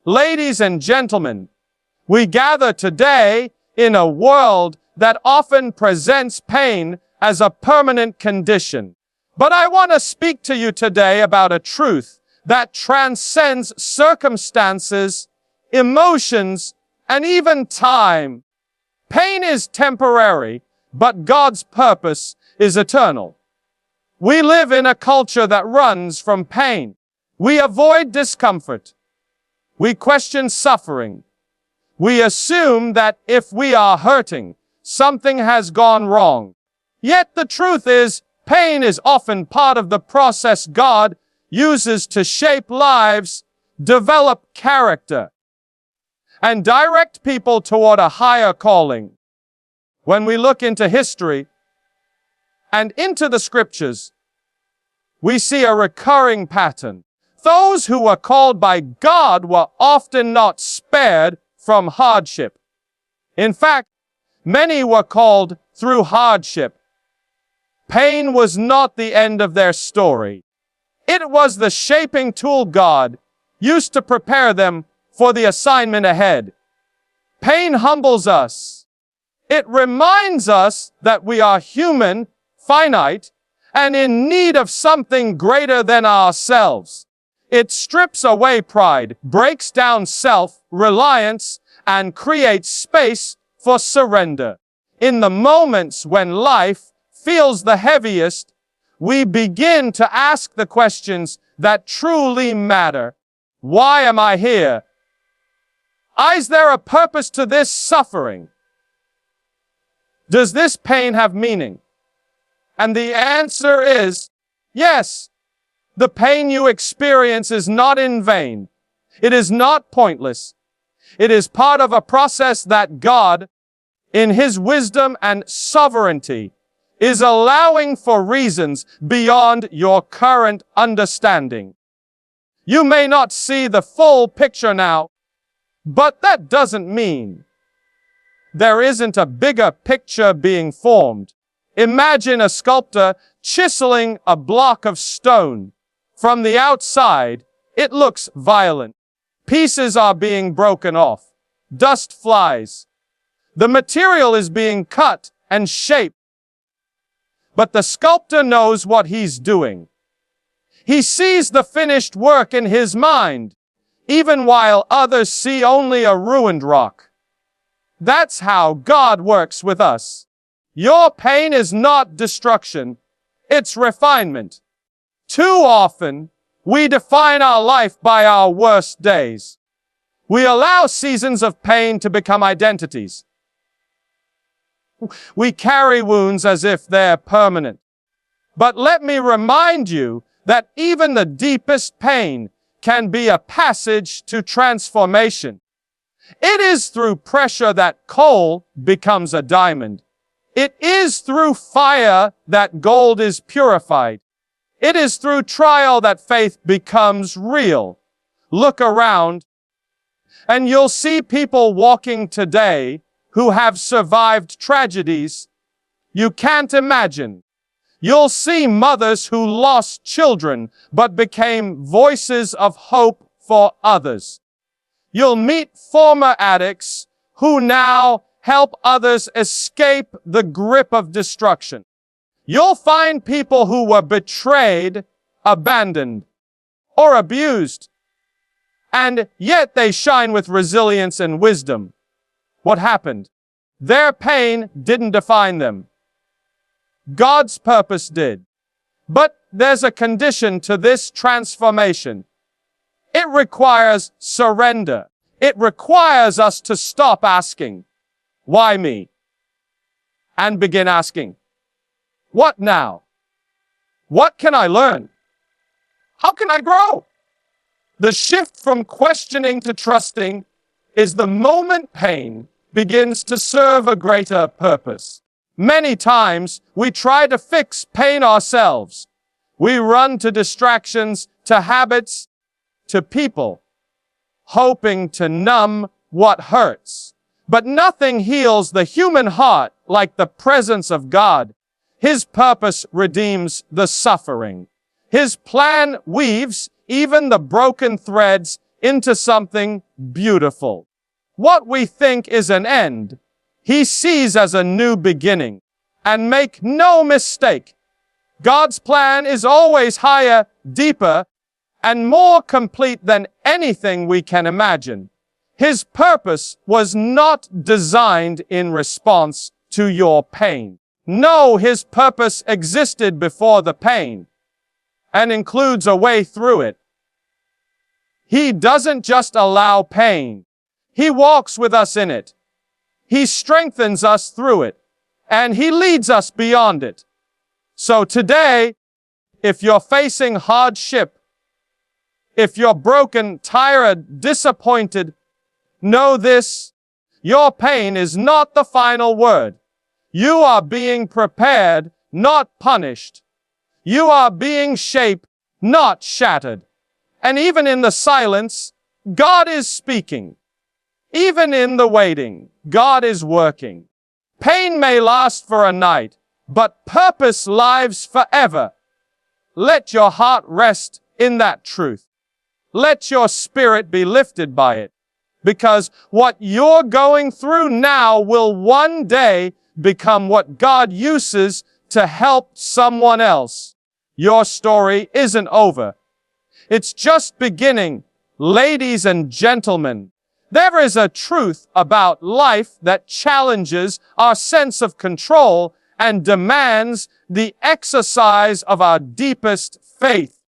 Ladies and gentlemen, we gather today in a world that often presents pain as a permanent condition. But I want to speak to you today about a truth that transcends circumstances, emotions, and even time. Pain is temporary, but God's purpose is eternal. We live in a culture that runs from pain. We avoid discomfort. We question suffering. We assume that if we are hurting, something has gone wrong. Yet the truth is, pain is often part of the process God uses to shape lives, develop character, and direct people toward a higher calling. When we look into history and into the scriptures, we see a recurring pattern. Those who were called by God were often not spared from hardship. In fact, many were called through hardship. Pain was not the end of their story. It was the shaping tool God used to prepare them for the assignment ahead. Pain humbles us. It reminds us that we are human, finite, and in need of something greater than ourselves. It strips away pride, breaks down self-reliance, and creates space for surrender. In the moments when life feels the heaviest, we begin to ask the questions that truly matter. Why am I here? Is there a purpose to this suffering? Does this pain have meaning? And the answer is yes. The pain you experience is not in vain. It is not pointless. It is part of a process that God, in His wisdom and sovereignty, is allowing for reasons beyond your current understanding. You may not see the full picture now, but that doesn't mean there isn't a bigger picture being formed. Imagine a sculptor chiseling a block of stone. From the outside, it looks violent. Pieces are being broken off. Dust flies. The material is being cut and shaped. But the sculptor knows what he's doing. He sees the finished work in his mind, even while others see only a ruined rock. That's how God works with us. Your pain is not destruction, it's refinement. Too often, we define our life by our worst days. We allow seasons of pain to become identities. We carry wounds as if they're permanent. But let me remind you that even the deepest pain can be a passage to transformation. It is through pressure that coal becomes a diamond. It is through fire that gold is purified. It is through trial that faith becomes real. Look around, and you'll see people walking today who have survived tragedies you can't imagine. You'll see mothers who lost children but became voices of hope for others. You'll meet former addicts who now help others escape the grip of destruction. You'll find people who were betrayed, abandoned, or abused, and yet they shine with resilience and wisdom. What happened? Their pain didn't define them. God's purpose did. But there's a condition to this transformation. It requires surrender. It requires us to stop asking, "Why me?" and begin asking, "What now? What can I learn? How can I grow?" The shift from questioning to trusting is the moment pain begins to serve a greater purpose. Many times, we try to fix pain ourselves. We run to distractions, to habits, to people, hoping to numb what hurts. But nothing heals the human heart like the presence of God. His purpose redeems the suffering. His plan weaves even the broken threads into something beautiful. What we think is an end, He sees as a new beginning. And make no mistake, God's plan is always higher, deeper, and more complete than anything we can imagine. His purpose was not designed in response to your pain. No, His purpose existed before the pain and includes a way through it. He doesn't just allow pain. He walks with us in it. He strengthens us through it, and He leads us beyond it. So today, if you're facing hardship, if you're broken, tired, disappointed, know this: your pain is not the final word. You are being prepared, not punished. You are being shaped, not shattered. And even in the silence, God is speaking. Even in the waiting, God is working. Pain may last for a night, but purpose lives forever. Let your heart rest in that truth. Let your spirit be lifted by it, because what you're going through now will one day become what God uses to help someone else. Your story isn't over. It's just beginning. Ladies and gentlemen, there is a truth about life that challenges our sense of control and demands the exercise of our deepest faith.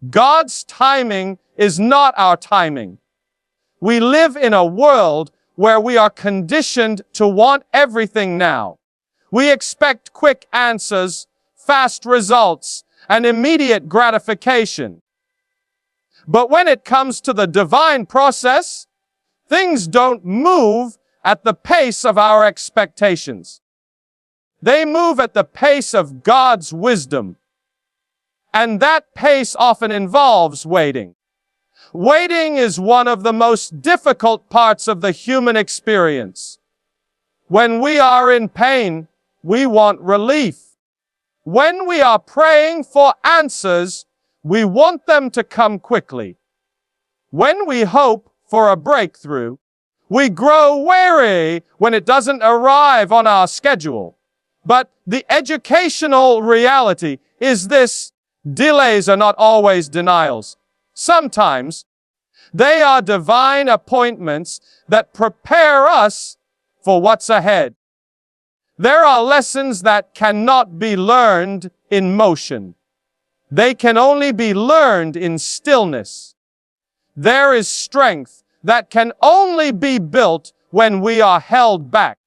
God's timing is not our timing. We live in a world where we are conditioned to want everything now. We expect quick answers, fast results, and immediate gratification. But when it comes to the divine process, things don't move at the pace of our expectations. They move at the pace of God's wisdom. And that pace often involves waiting. Waiting is one of the most difficult parts of the human experience. When we are in pain, we want relief. When we are praying for answers, we want them to come quickly. When we hope for a breakthrough, we grow weary when it doesn't arrive on our schedule. But the educational reality is this: delays are not always denials. Sometimes they are divine appointments that prepare us for what's ahead. There are lessons that cannot be learned in motion. They can only be learned in stillness. There is strength that can only be built when we are held back.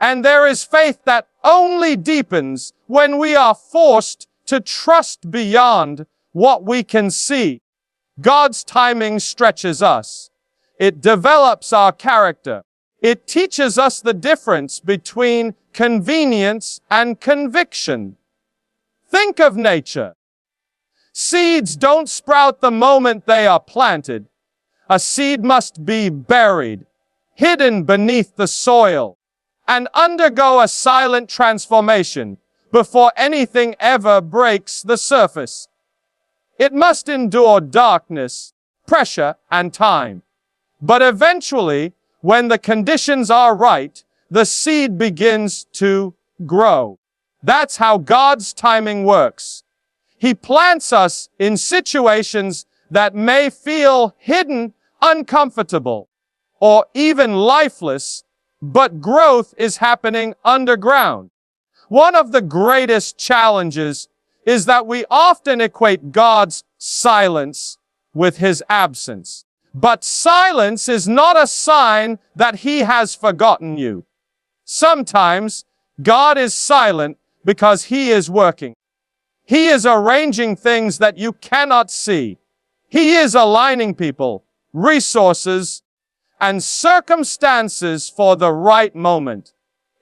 And there is faith that only deepens when we are forced to trust beyond what we can see. God's timing stretches us. It develops our character. It teaches us the difference between convenience and conviction. Think of nature. Seeds don't sprout the moment they are planted. A seed must be buried, hidden beneath the soil, and undergo a silent transformation before anything ever breaks the surface. It must endure darkness, pressure, and time. But eventually, when the conditions are right, the seed begins to grow. That's how God's timing works. He plants us in situations that may feel hidden, uncomfortable, or even lifeless, but growth is happening underground. One of the greatest challenges is that we often equate God's silence with His absence. But silence is not a sign that He has forgotten you. Sometimes God is silent because He is working. He is arranging things that you cannot see. He is aligning people, resources, and circumstances for the right moment.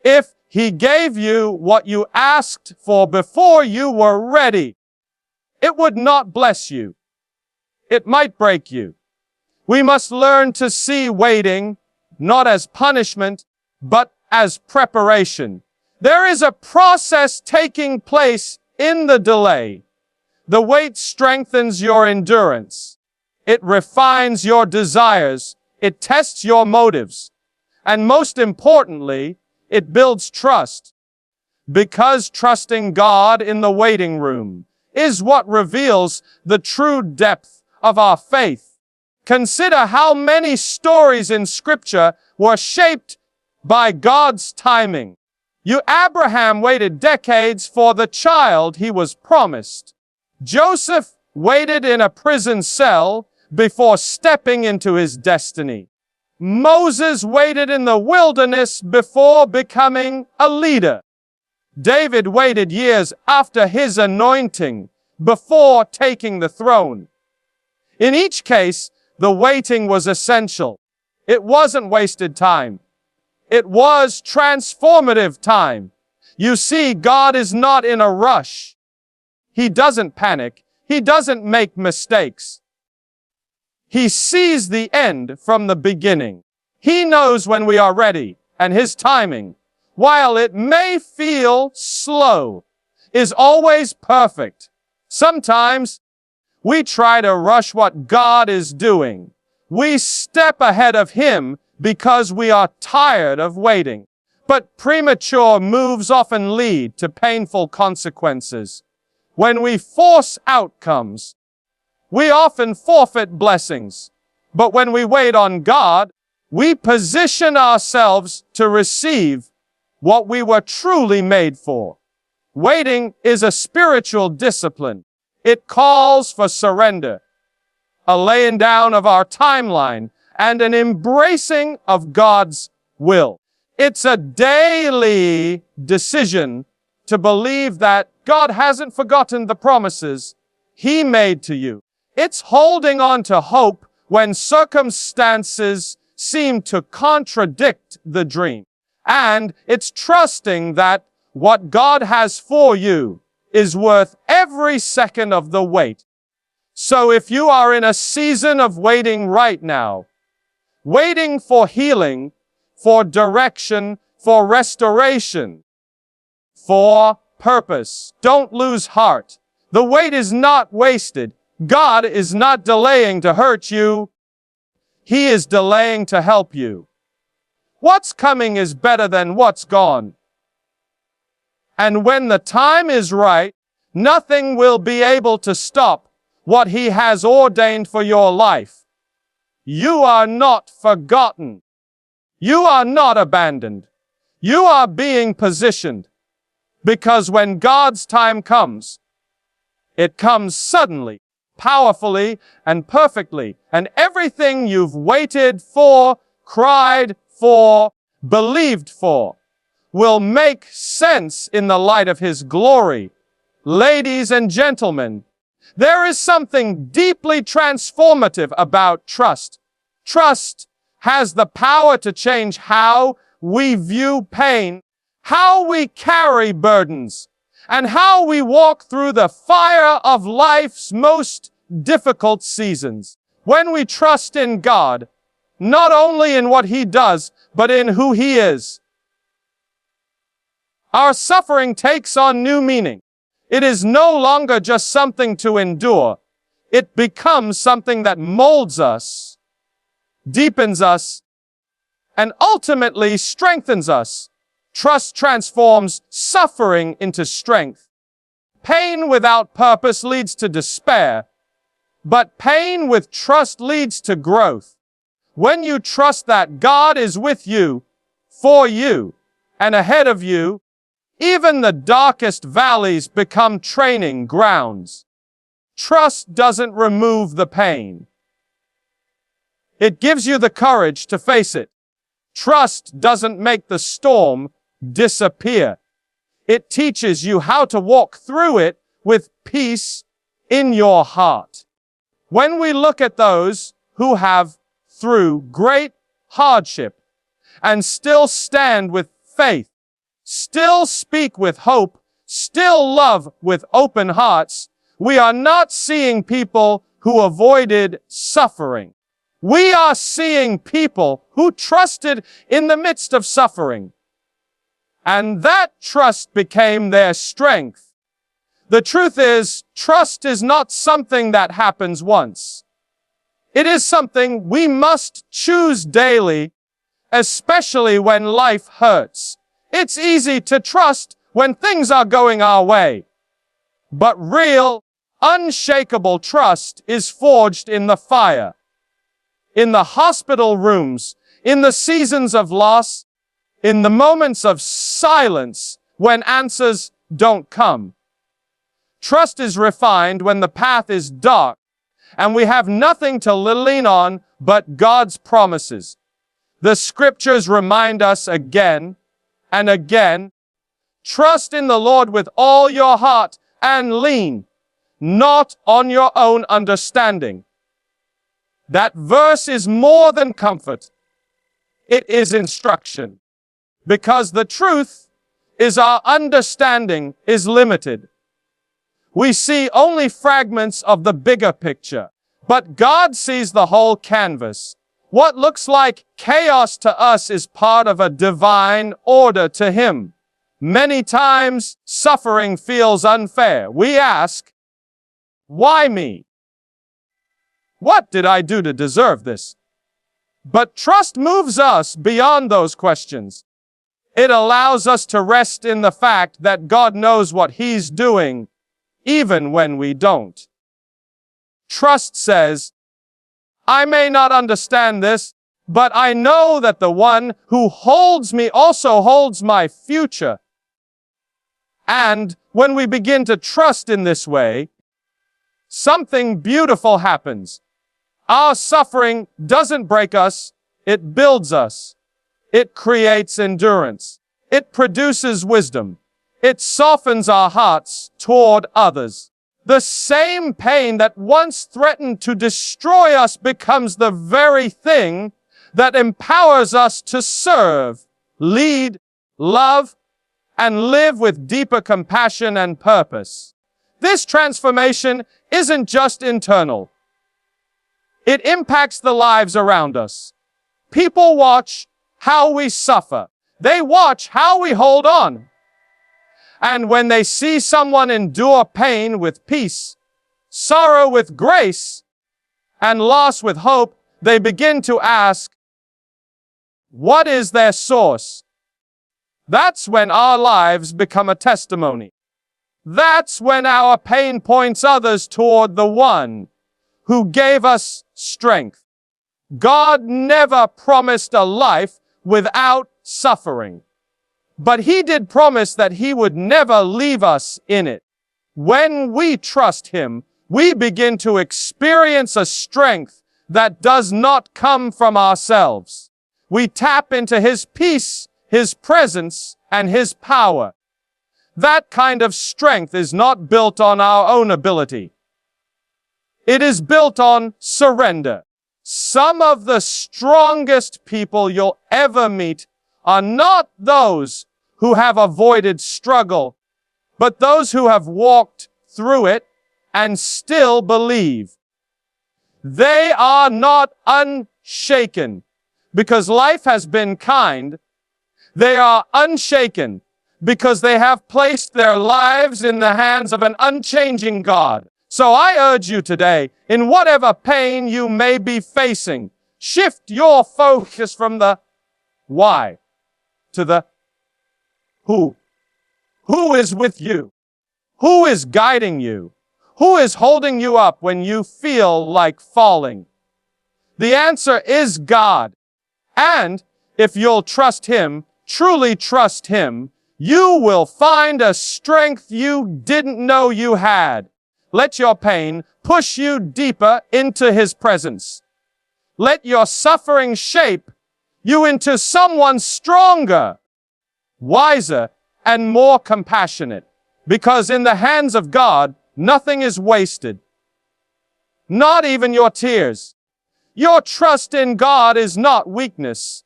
If He gave you what you asked for before you were ready, it would not bless you. It might break you. We must learn to see waiting not as punishment, but as preparation. There is a process taking place in the delay. The wait strengthens your endurance. It refines your desires. It tests your motives. And most importantly, it builds trust. Because trusting God in the waiting room is what reveals the true depth of our faith. Consider how many stories in Scripture were shaped by God's timing. Abraham waited decades for the child he was promised. Joseph waited in a prison cell before stepping into his destiny. Moses waited in the wilderness before becoming a leader. David waited years after his anointing before taking the throne. In each case, the waiting was essential. It wasn't wasted time. It was transformative time. You see, God is not in a rush. He doesn't panic. He doesn't make mistakes. He sees the end from the beginning. He knows when we are ready, and His timing, while it may feel slow, is always perfect. Sometimes we try to rush what God is doing. We step ahead of Him because we are tired of waiting. But premature moves often lead to painful consequences. When we force outcomes, we often forfeit blessings. But when we wait on God, we position ourselves to receive what we were truly made for. Waiting is a spiritual discipline. It calls for surrender, a laying down of our timeline, and an embracing of God's will. It's a daily decision to believe that God hasn't forgotten the promises He made to you. It's holding on to hope when circumstances seem to contradict the dream. And it's trusting that what God has for you is worth every second of the wait. So if you are in a season of waiting right now, waiting for healing, for direction, for restoration, for purpose, don't lose heart. The wait is not wasted. God is not delaying to hurt you. He is delaying to help you. What's coming is better than what's gone. And when the time is right, nothing will be able to stop what He has ordained for your life. You are not forgotten. You are not abandoned. You are being positioned. Because when God's time comes, it comes suddenly, powerfully, and perfectly. And everything you've waited for, cried for, believed for, will make sense in the light of His glory. Ladies and gentlemen, there is something deeply transformative about trust. Trust has the power to change how we view pain, how we carry burdens, and how we walk through the fire of life's most difficult seasons. When we trust in God, not only in what He does, but in who He is, our suffering takes on new meaning. It is no longer just something to endure. It becomes something that molds us, deepens us, and ultimately strengthens us. Trust transforms suffering into strength. Pain without purpose leads to despair, but pain with trust leads to growth. When you trust that God is with you, for you, and ahead of you, even the darkest valleys become training grounds. Trust doesn't remove the pain. It gives you the courage to face it. Trust doesn't make the storm disappear. It teaches you how to walk through it with peace in your heart. When we look at those who have, through great hardship, and still stand with faith, still speak with hope, still love with open hearts, we are not seeing people who avoided suffering. We are seeing people who trusted in the midst of suffering. And that trust became their strength. The truth is, trust is not something that happens once. It is something we must choose daily, especially when life hurts. It's easy to trust when things are going our way. But real, unshakable trust is forged in the fire, in the hospital rooms, in the seasons of loss, in the moments of silence when answers don't come. Trust is refined when the path is dark and we have nothing to lean on but God's promises. The scriptures remind us again and again, trust in the Lord with all your heart and lean not on your own understanding. That verse is more than comfort. It is instruction. Because the truth is our understanding is limited. We see only fragments of the bigger picture, but God sees the whole canvas. What looks like chaos to us is part of a divine order to Him. Many times, suffering feels unfair. We ask, why me? What did I do to deserve this? But trust moves us beyond those questions. It allows us to rest in the fact that God knows what He's doing, even when we don't. Trust says, I may not understand this, but I know that the one who holds me also holds my future. And when we begin to trust in this way, something beautiful happens. Our suffering doesn't break us, it builds us. It creates endurance. It produces wisdom. It softens our hearts toward others. The same pain that once threatened to destroy us becomes the very thing that empowers us to serve, lead, love, and live with deeper compassion and purpose. This transformation isn't just internal. It impacts the lives around us. People watch how we suffer. They watch how we hold on. And when they see someone endure pain with peace, sorrow with grace, and loss with hope, they begin to ask, what is their source? That's when our lives become a testimony. That's when our pain points others toward the one who gave us strength. God never promised a life without suffering. But He did promise that He would never leave us in it. When we trust Him, we begin to experience a strength that does not come from ourselves. We tap into His peace, His presence, and His power. That kind of strength is not built on our own ability. It is built on surrender. Some of the strongest people you'll ever meet are not those who have avoided struggle, but those who have walked through it and still believe. They are not unshaken because life has been kind. They are unshaken because they have placed their lives in the hands of an unchanging God. So I urge you today, in whatever pain you may be facing, shift your focus from the why to the who. Who is with you? Who is guiding you? Who is holding you up when you feel like falling? The answer is God. And if you'll trust Him, truly trust Him, you will find a strength you didn't know you had. Let your pain push you deeper into His presence. Let your suffering shape you into someone stronger, wiser, and more compassionate. Because in the hands of God, nothing is wasted. Not even your tears. Your trust in God is not weakness.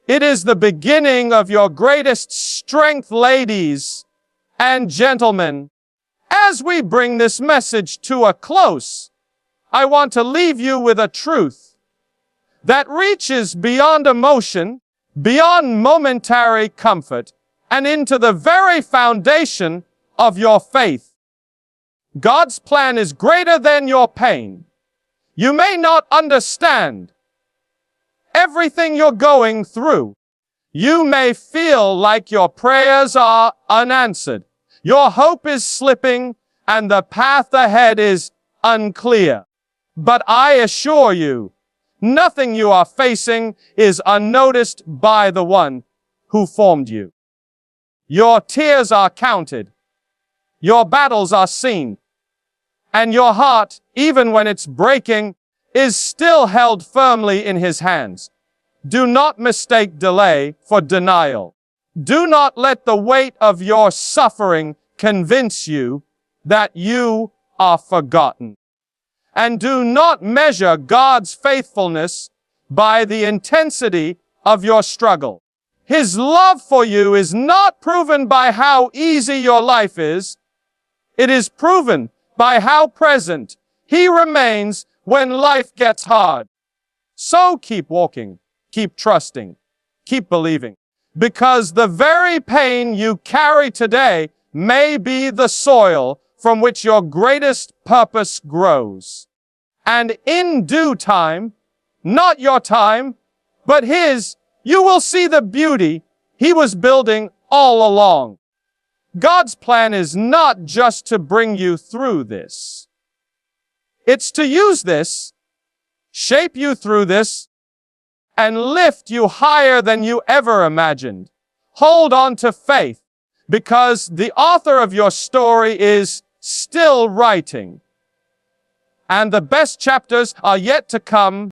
It is the beginning of your greatest strength, ladies and gentlemen. As we bring this message to a close, I want to leave you with a truth that reaches beyond emotion, beyond momentary comfort, and into the very foundation of your faith. God's plan is greater than your pain. You may not understand everything you're going through. You may feel like your prayers are unanswered. Your hope is slipping and the path ahead is unclear. But I assure you, nothing you are facing is unnoticed by the one who formed you. Your tears are counted. Your battles are seen. And your heart, even when it's breaking, is still held firmly in His hands. Do not mistake delay for denial. Do not let the weight of your suffering convince you that you are forgotten. And do not measure God's faithfulness by the intensity of your struggle. His love for you is not proven by how easy your life is. It is proven by how present He remains when life gets hard. So keep walking, keep trusting, keep believing. Because the very pain you carry today may be the soil from which your greatest purpose grows. And in due time, not your time, but His, you will see the beauty He was building all along. God's plan is not just to bring you through this. It's to use this, shape you through this, and lift you higher than you ever imagined. Hold on to faith, because the author of your story is still writing. And the best chapters are yet to come.